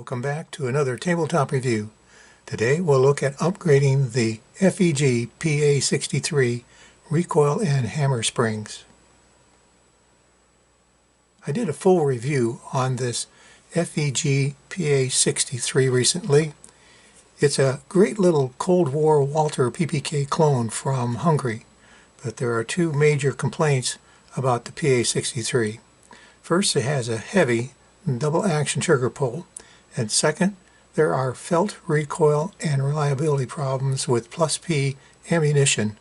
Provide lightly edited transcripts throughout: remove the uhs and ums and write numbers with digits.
Welcome back to another tabletop review. Today we'll look at upgrading the FEG PA-63 recoil and hammer springs. I did a full review on this FEG PA-63 recently. It's a great little Cold War Walter PPK clone from Hungary, but there are two major complaints about the PA-63. First, it has a heavy double action trigger pull, and second, there are felt recoil and reliability problems with +P ammunition.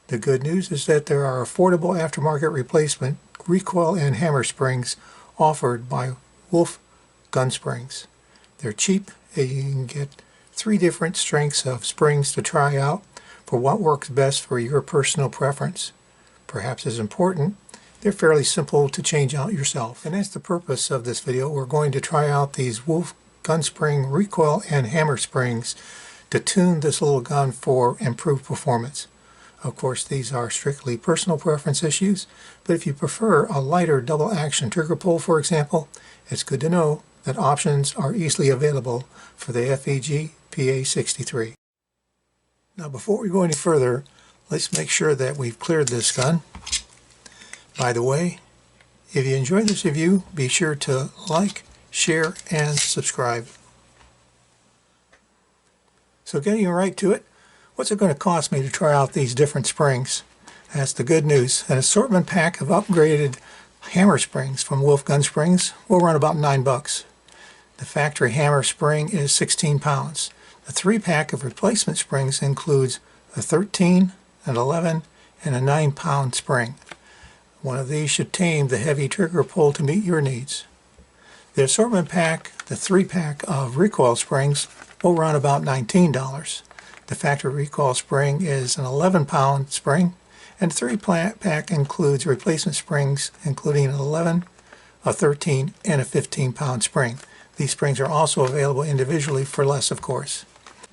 The good news is that there are affordable aftermarket replacement recoil and hammer springs offered by Wollf Gunsprings. They're cheap and you can get 3 different strengths of springs to try out for what works best for your personal preference. Perhaps as important, they're fairly simple to change out yourself. And that's the purpose of this video. We're going to try out these Wollf Gunspring recoil and hammer springs to tune this little gun for improved performance. Of course, these are strictly personal preference issues, but if you prefer a lighter double action trigger pull, for example, it's good to know that options are easily available for the FEG PA-63. Now, before we go any further, let's make sure that we've cleared this gun. By the way, if you enjoyed this review, be sure to like, share, and subscribe. So getting right to it, what's it going to cost me to try out these different springs? That's the good news. An assortment pack of upgraded hammer springs from Wollf Gunsprings will run about $9. The factory hammer spring is 16 pounds. The 3-pack of replacement springs includes a 13, an 11, and a 9-pound spring. One of these should tame the heavy trigger pull to meet your needs. The assortment pack, the 3-pack of recoil springs, will run about $19. The factory recoil spring is an 11-pound spring, and the 3-pack includes replacement springs including an 11, a 13, and a 15-pound spring. These springs are also available individually for less, of course.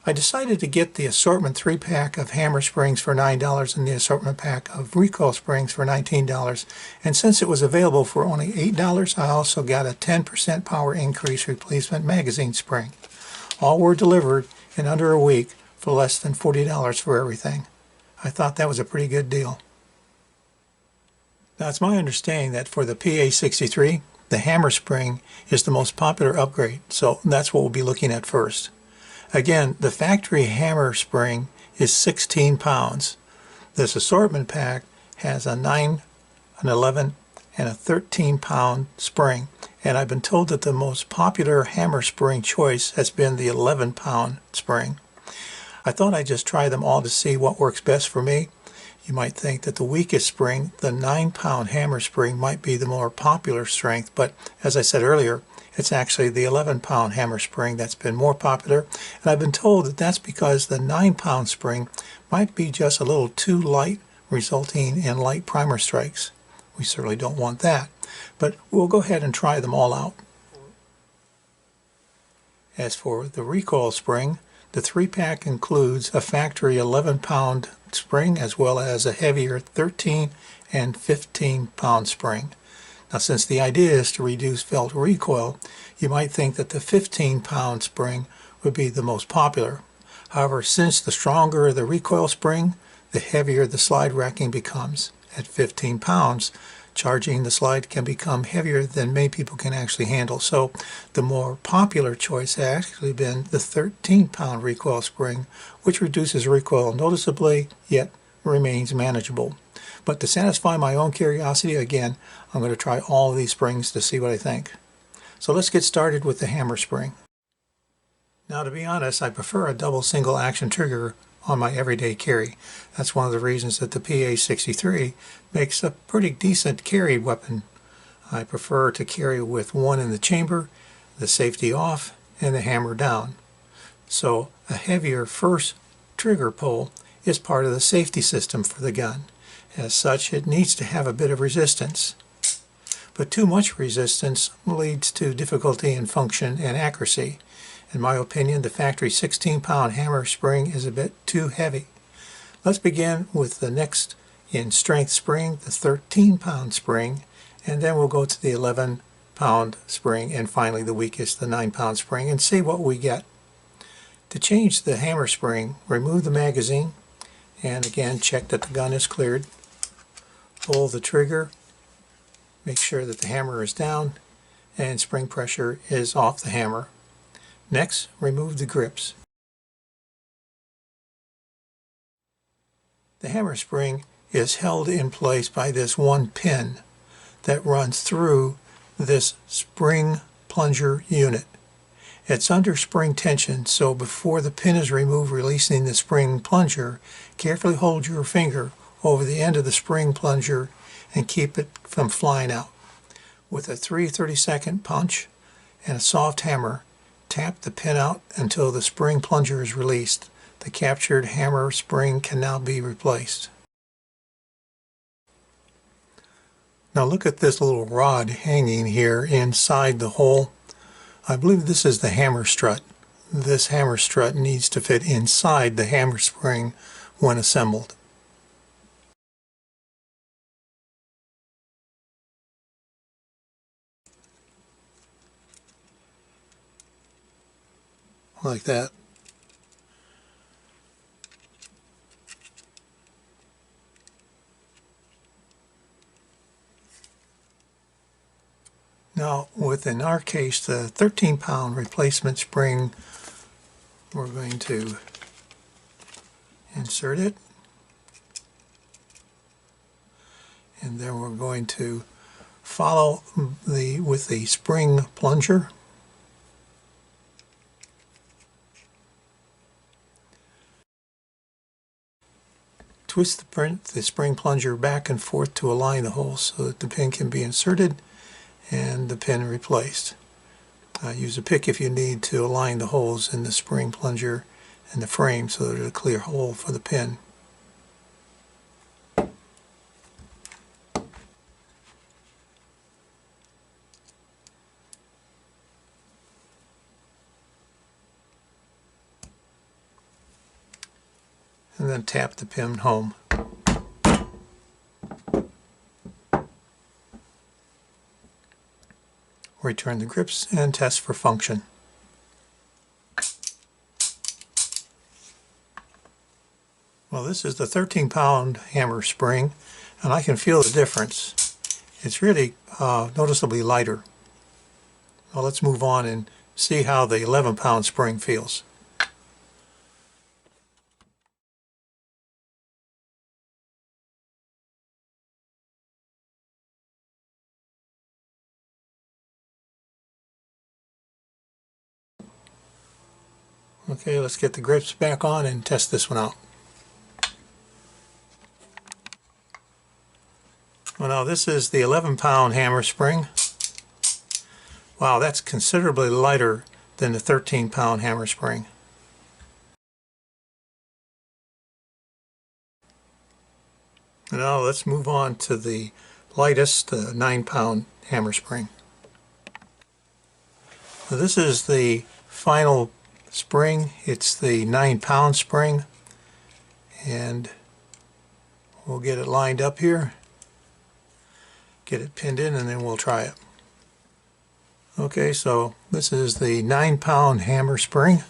I decided to get the assortment 3-pack of hammer springs for $9 and the assortment pack of recoil springs for $19. And since it was available for only $8, I also got a 10% power increase replacement magazine spring. All were delivered in under a week for less than $40 for everything. I thought that was a pretty good deal. Now, it's my understanding that for the PA-63, the hammer spring is the most popular upgrade, so that's what we'll be looking at first. Again, the factory hammer spring is 16 pounds. This assortment pack has a 9, an 11, and a 13-pound spring. And I've been told that the most popular hammer spring choice has been the 11-pound spring. I thought I'd just try them all to see what works best for me. You might think that the weakest spring, the 9-pound hammer spring, might be the more popular strength, but as I said earlier, it's actually the 11-pound hammer spring that's been more popular, and I've been told that that's because the 9-pound spring might be just a little too light, resulting in light primer strikes. We certainly don't want that, but we'll go ahead and try them all out. As for the recoil spring, the 3-pack includes a factory 11-pound spring as well as a heavier 13 and 15-pound spring. Now, since the idea is to reduce felt recoil, you might think that the 15-pound spring would be the most popular. However, since the stronger the recoil spring, the heavier the slide racking becomes. At 15 pounds, charging the slide can become heavier than many people can actually handle. So the more popular choice has actually been the 13-pound recoil spring, which reduces recoil noticeably, yet remains manageable. But to satisfy my own curiosity, again, I'm going to try all of these springs to see what I think. So let's get started with the hammer spring. Now, to be honest, I prefer a double single action trigger on my everyday carry. That's one of the reasons that the PA-63 makes a pretty decent carry weapon. I prefer to carry with one in the chamber, the safety off, and the hammer down. So a heavier first trigger pull is part of the safety system for the gun. As such, it needs to have a bit of resistance. But too much resistance leads to difficulty in function and accuracy. In my opinion, the factory 16-pound hammer spring is a bit too heavy. Let's begin with the next in strength spring, the 13-pound spring, and then we'll go to the 11 pound spring, and finally the weakest, the 9-pound spring, and see what we get. To change the hammer spring, remove the magazine, and again check that the gun is cleared. Pull the trigger, make sure that the hammer is down and spring pressure is off the hammer. Next, remove the grips. The hammer spring is held in place by this one pin that runs through this spring plunger unit. It's under spring tension, so before the pin is removed releasing the spring plunger, carefully hold your finger over the end of the spring plunger and keep it from flying out. With a 3/32 punch and a soft hammer, tap the pin out until the spring plunger is released. The captured hammer spring can now be replaced. Now look at this little rod hanging here inside the hole. I believe this is the hammer strut. This hammer strut needs to fit inside the hammer spring when assembled. Like that. Now, within our case, the 13-pound replacement spring, we're going to insert it, and then we're going to follow with the spring plunger. Twist the spring plunger back and forth to align the hole so that the pin can be inserted and the pin replaced. Use a pick if you need to align the holes in the spring plunger and the frame so that there's a clear hole for the pin. And then tap the pin home. Return the grips and test for function. Well, this is the 13-pound hammer spring, and I can feel the difference. It's really noticeably lighter. Well, let's move on and see how the 11-pound spring feels. Okay, let's get the grips back on and test this one out. Well, now this is the 11-pound hammer spring. Wow, that's considerably lighter than the 13-pound hammer spring. Now let's move on to the lightest, the 9-pound hammer spring. Now, this is the final spring. It's the 9-pound spring, and we'll get it lined up here, get it pinned in, and then we'll try it. Okay, so this is the 9-pound hammer spring.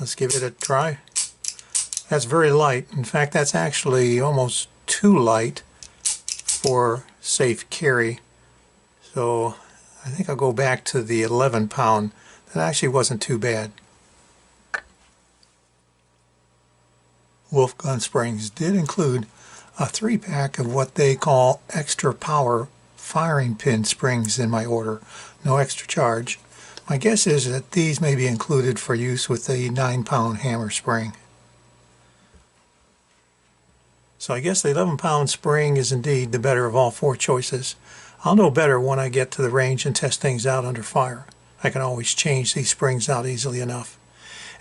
Let's give it a try. That's very light. In fact, that's actually almost too light for safe carry. So I think I'll go back to the 11-pound. That actually wasn't too bad. Wollf Gunsprings did include a 3-pack of what they call extra power firing pin springs in my order. No extra charge. My guess is that these may be included for use with the 9-pound hammer spring. So I guess the 11-pound spring is indeed the better of all 4 choices. I'll know better when I get to the range and test things out under fire. I can always change these springs out easily enough.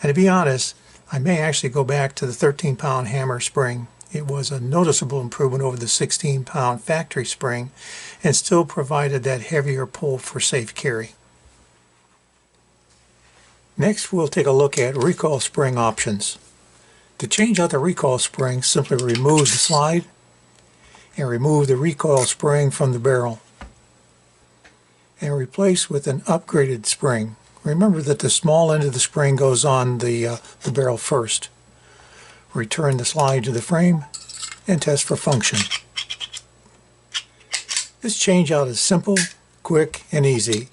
And to be honest, I may actually go back to the 13-pound hammer spring. It was a noticeable improvement over the 16-pound factory spring and still provided that heavier pull for safe carry. Next, we'll take a look at recoil spring options. To change out the recoil spring, simply remove the slide and remove the recoil spring from the barrel. and replace with an upgraded spring. Remember that the small end of the spring goes on the barrel first. Return the slide to the frame and test for function. This changeout is simple, quick, and easy.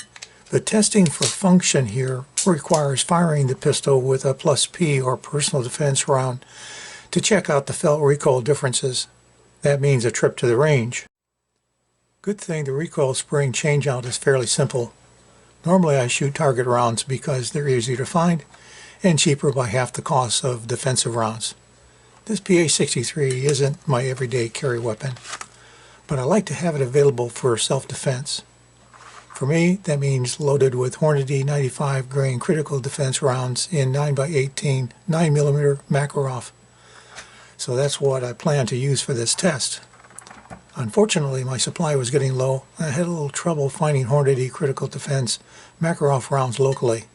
The testing for function here requires firing the pistol with a +P or personal defense round to check out the felt recoil differences. That means a trip to the range. Good thing the recoil spring changeout is fairly simple. Normally I shoot target rounds because they're easier to find and cheaper by half the cost of defensive rounds. This PA-63 isn't my everyday carry weapon, but I like to have it available for self-defense. For me, that means loaded with Hornady 95 grain critical defense rounds in 9x18 9mm Makarov. So that's what I plan to use for this test. Unfortunately, my supply was getting low, and I had a little trouble finding Hornady critical defense Makarov rounds locally.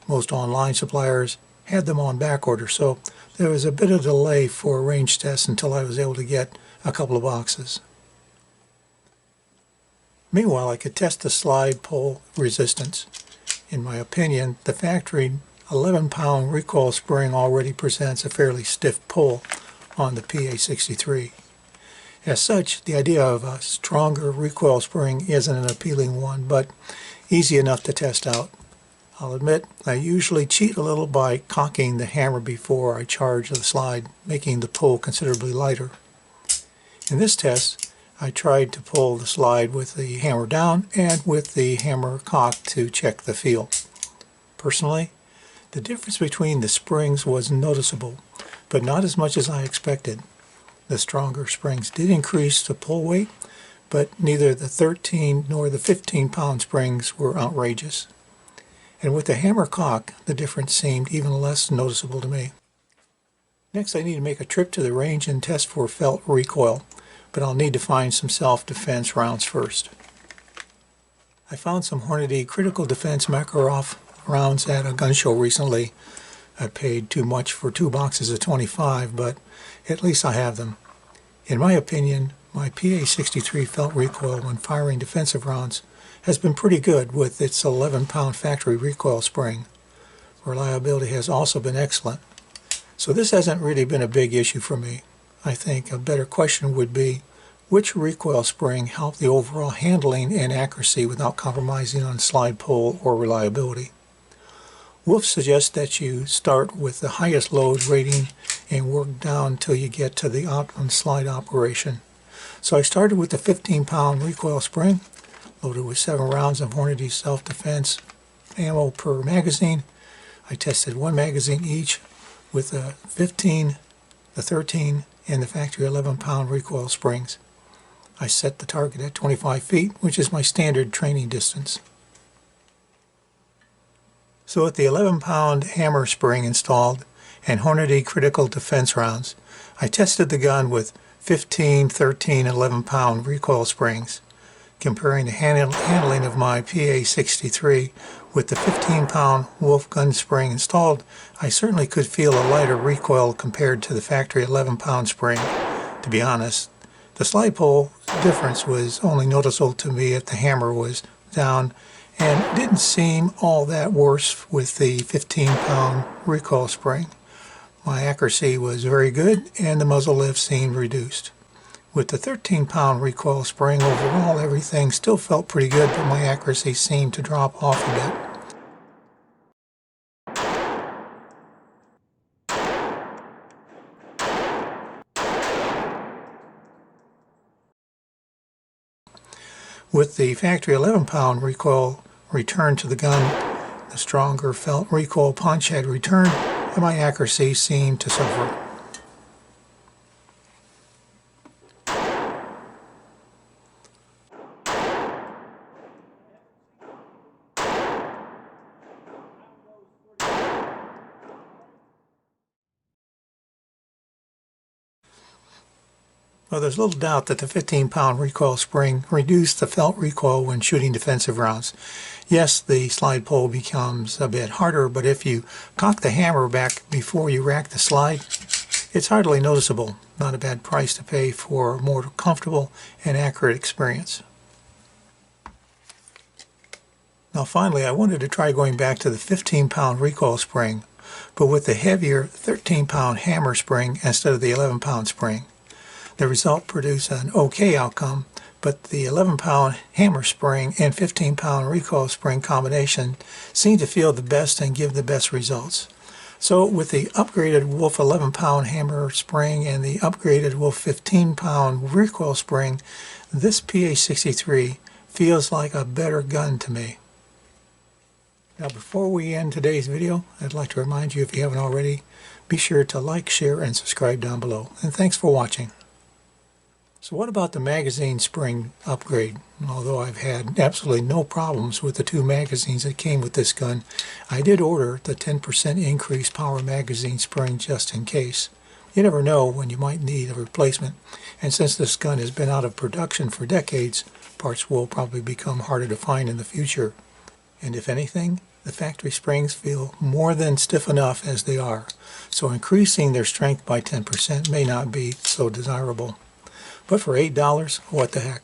Most online suppliers had them on back order, so there was a bit of delay for a range test until I was able to get a couple of boxes. Meanwhile, I could test the slide pull resistance. In my opinion, the factory 11-pound recoil spring already presents a fairly stiff pull on the PA-63. As such, the idea of a stronger recoil spring isn't an appealing one, but easy enough to test out. I'll admit, I usually cheat a little by cocking the hammer before I charge the slide, making the pull considerably lighter. In this test, I tried to pull the slide with the hammer down and with the hammer cocked to check the feel. Personally, the difference between the springs was noticeable, but not as much as I expected. The stronger springs did increase the pull weight, but neither the 13 nor the 15-pound springs were outrageous. And with the hammer cock, the difference seemed even less noticeable to me. Next, I need to make a trip to the range and test for felt recoil, but I'll need to find some self-defense rounds first. I found some Hornady critical defense Makarov rounds at a gun show recently. I paid too much for 2 boxes of 25, but at least I have them. In my opinion, my PA-63 felt recoil when firing defensive rounds has been pretty good with its 11-pound factory recoil spring. Reliability has also been excellent. So this hasn't really been a big issue for me. I think a better question would be, which recoil spring helped the overall handling and accuracy without compromising on slide pull or reliability? Wollf suggests that you start with the highest load rating and work down till you get to the optimum slide operation. So I started with the 15-pound recoil spring, loaded with 7 rounds of Hornady self-defense ammo per magazine. I tested 1 magazine each with the 15, the 13, and the factory 11-pound recoil springs. I set the target at 25 feet, which is my standard training distance. So with the 11-pound hammer spring installed and Hornady critical defense rounds, I tested the gun with 15, 13, and 11-pound recoil springs. Comparing the handling of my PA-63 with the 15-pound Wollf Gunspring installed, I certainly could feel a lighter recoil compared to the factory 11-pound spring. To be honest, the slide pull difference was only noticeable to me if the hammer was down, and didn't seem all that worse with the 15-pound recoil spring. My accuracy was very good and the muzzle lift seemed reduced. With the 13-pound recoil spring, overall everything still felt pretty good, but my accuracy seemed to drop off a bit. With the factory 11-pound recoil returned to the gun, the stronger felt recoil punch had returned, and my accuracy seemed to suffer. Well, there's little doubt that the 15-pound recoil spring reduced the felt recoil when shooting defensive rounds. Yes, the slide pull becomes a bit harder, but if you cock the hammer back before you rack the slide, it's hardly noticeable. Not a bad price to pay for a more comfortable and accurate experience. Now finally, I wanted to try going back to the 15-pound recoil spring, but with the heavier 13-pound hammer spring instead of the 11-pound spring. The result produced an okay outcome, but the 11-pound hammer spring and 15-pound recoil spring combination seemed to feel the best and give the best results. So with the upgraded Wollf 11-pound hammer spring and the upgraded Wollf 15-pound recoil spring, this PA-63 feels like a better gun to me. Now before we end today's video, I'd like to remind you, if you haven't already, be sure to like, share, and subscribe down below. And thanks for watching. So what about the magazine spring upgrade? Although I've had absolutely no problems with the two magazines that came with this gun, I did order the 10% increased power magazine spring just in case. You never know when you might need a replacement, and since this gun has been out of production for decades, parts will probably become harder to find in the future. And if anything, the factory springs feel more than stiff enough as they are, so increasing their strength by 10% may not be so desirable. But for $8, what the heck?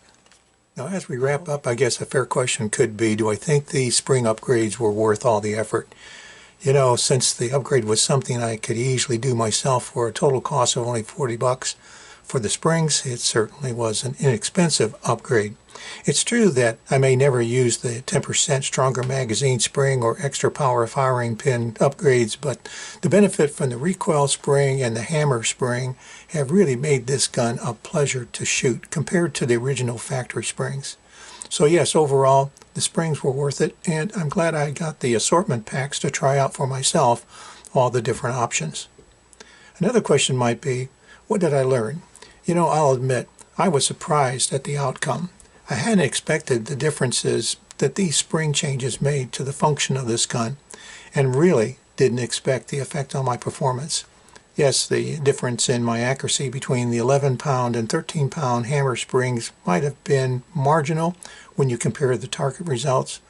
Now as we wrap up, I guess a fair question could be, do I think these spring upgrades were worth all the effort? You know, since the upgrade was something I could easily do myself for a total cost of only $40, for the springs, it certainly was an inexpensive upgrade. It's true that I may never use the 10% stronger magazine spring or extra power firing pin upgrades, but the benefit from the recoil spring and the hammer spring have really made this gun a pleasure to shoot compared to the original factory springs. So yes, overall, the springs were worth it, and I'm glad I got the assortment packs to try out for myself, all the different options. Another question might be, what did I learn? You know, I'll admit, I was surprised at the outcome. I hadn't expected the differences that these spring changes made to the function of this gun, and really didn't expect the effect on my performance. Yes, the difference in my accuracy between the 11-pound and 13-pound hammer springs might have been marginal when you compare the target results,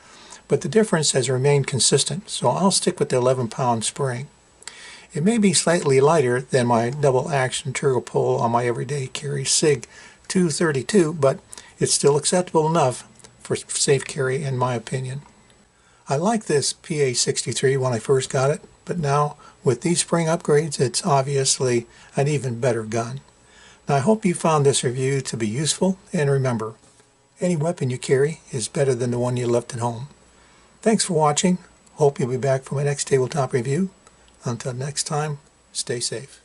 but the difference has remained consistent, so I'll stick with the 11-pound spring. It may be slightly lighter than my double-action trigger pull on my everyday carry SIG 232, but it's still acceptable enough for safe carry in my opinion. I liked this PA-63 when I first got it, but now with these spring upgrades, it's obviously an even better gun. Now I hope you found this review to be useful, and remember, any weapon you carry is better than the one you left at home. Thanks for watching. Hope you'll be back for my next tabletop review. Until next time, stay safe.